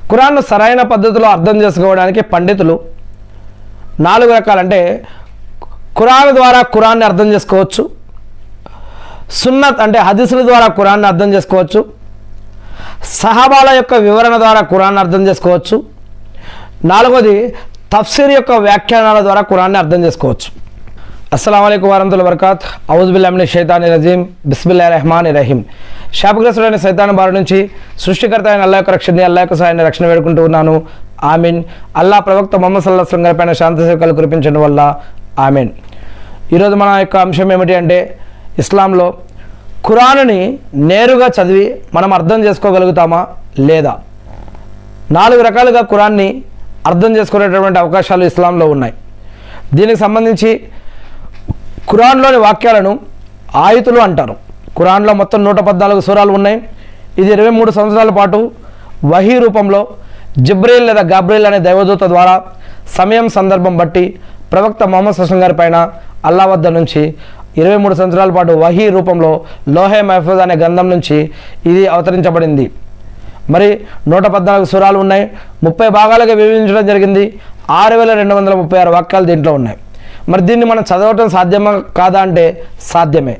ఖురాన్ను సరైన పద్ధతిలో అర్థం చేసుకోవడానికి పండితులు 4 రకాలంటే ఖురాన్ ద్వారా ఖురాన్ని అర్థం చేసుకోవచ్చు, సున్నత్ అంటే హదీసుల ద్వారా ఖురాన్ని అర్థం చేసుకోవచ్చు, సహాబాల యొక్క వివరణ ద్వారా ఖురాన్ని అర్థం చేసుకోవచ్చు, 4వది తఫ్సీర్ యొక్క వ్యాఖ్యానాల ద్వారా ఖురాన్ని అర్థం చేసుకోవచ్చు. అస్సలాము అలైకుం వరహ్మతుల్లాహి వబరకాత్. ఔజు బిల్లాహి మినష్ షైతానిర్ రజీం. బిస్మిల్లాహిర్ రహ్మానిర్ రహీం. శాపగ్రస్తుడైన సైతాన్ బారి నుంచి సృష్టికర్త అయిన అల్లాహ్ యొక్క రక్షణ, అల్లాహ్ యొక్క సహాయాన్ని రక్షణ వేడుకుంటూ ఉన్నాను. ఆమీన్. అల్లాహ్ ప్రవక్త ముహమ్మద్ సల్లల్లాహు అలైహి వసల్లం పైన శాంతి సేవకాలు కురిపించడం వల్ల ఆమీన్. ఈరోజు మన యొక్క అంశం ఏమిటి అంటే ఇస్లాంలో ఖురాన్ని నేరుగా చదివి మనం అర్థం చేసుకోగలుగుతామా లేదా? 4 రకాలుగా ఖురాన్ని అర్థం చేసుకునేటటువంటి అవకాశాలు ఇస్లాంలో ఉన్నాయి. దీనికి సంబంధించి ఖురాన్లోని వాక్యాలను ఆయతులు అంటారు. ఖురాన్లో మొత్తం 114 సూరాలు ఉన్నాయి. ఇది 23 సంవత్సరాల పాటు వహీ రూపంలో జిబ్రీల్ లేదా గాబ్రియల్ అనే దైవదూత ద్వారా సమయం సందర్భం బట్టి ప్రవక్త ముహమ్మద్ సల్లల్లాహు అలైహి వసల్లం గారి పైన అల్లాహ్ వద్ద నుంచి 23 సంవత్సరాల పాటు వహీ రూపంలో లోహే మహఫూజ్ అనే గ్రంథం నుంచి ఇది అవతరించబడింది. మరి 114 సూరాలు ఉన్నాయి. 30 భాగాలుగా విభజించడం జరిగింది. 6236 వాక్యాలు దీంట్లో ఉన్నాయి. మరి దీన్ని మనం చదవటం సాధ్యమా కాదా అంటే సాధ్యమే.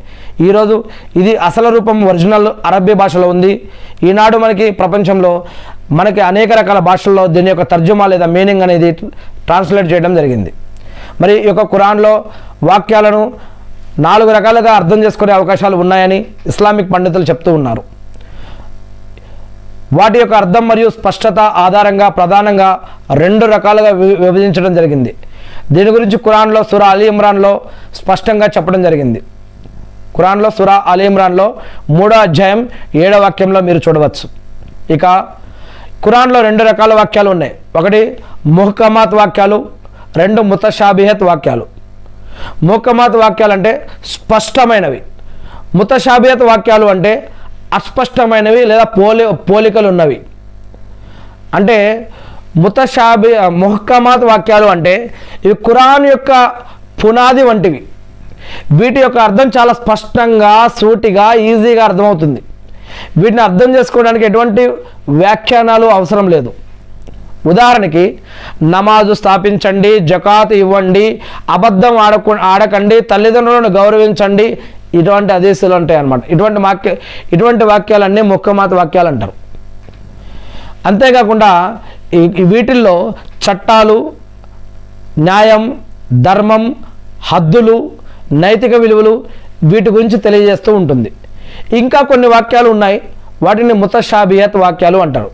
ఈరోజు ఇది అసలు రూపం ఒరిజినల్ అరబ్బీ భాషలో ఉంది. ఈనాడు మనకి ప్రపంచంలో మనకి అనేక రకాల భాషల్లో దీని యొక్క తర్జుమా లేదా మీనింగ్ అనేది ట్రాన్స్లేట్ చేయడం జరిగింది. మరి ఈ యొక్క ఖురాన్లో వాక్యాలను 4 రకాలుగా అర్థం చేసుకునే అవకాశాలు ఉన్నాయని ఇస్లామిక్ పండితులు చెప్తూ ఉన్నారు. వాటి యొక్క అర్థం మరియు స్పష్టత ఆధారంగా ప్రధానంగా 2 రకాలుగా విభజించడం జరిగింది. దీని గురించి ఖురాన్లో సూరా అలీ ఇమ్రాన్లో స్పష్టంగా చెప్పడం జరిగింది. ఖురాన్లో సూరా అలీ ఇమ్రాన్లో 3వ అధ్యాయం 7వ వాక్యంలో మీరు చూడవచ్చు. ఇక ఖురాన్లో 2 రకాల వాక్యాలు ఉన్నాయి. ఒకటి ముహ్కమాత్ వాక్యాలు, 2 ముతషాబిహత్ వాక్యాలు. ముహ్కమాత్ వాక్యాలు అంటే స్పష్టమైనవి, ముతషాబిహత్ వాక్యాలు అంటే అస్పష్టమైనవి లేదా పోలికలు ఉన్నవి. అంటే ముహ్కమాత్ వాక్యాలు అంటే ఇవి ఖురాన్ యొక్క పునాది వంటివి. వీటి యొక్క అర్థం చాలా స్పష్టంగా, సూటిగా, ఈజీగా అర్థమవుతుంది. వీటిని అర్థం చేసుకోవడానికి ఎటువంటి వ్యాఖ్యానాలు అవసరం లేదు. ఉదాహరణకి నమాజు స్థాపించండి, జకాత్ ఇవ్వండి, అబద్ధం ఆడకండి, తల్లిదండ్రులను గౌరవించండి, ఇటువంటి హదీసులు ఉంటాయి అన్నమాట. ఇటువంటి వాక్యాలన్నీ ముహ్కమాత్ వాక్యాలు అంటారు. అంతేకాకుండా వీటిల్లో చట్టాలు, న్యాయం, ధర్మం, హద్దులు, నైతిక విలువలు వీటి గురించి తెలియజేస్తూ ఉంటుంది. ఇంకా కొన్ని వాక్యాలు ఉన్నాయి, వాటిని ముతషాబిహత్ వాక్యాలు అంటారు.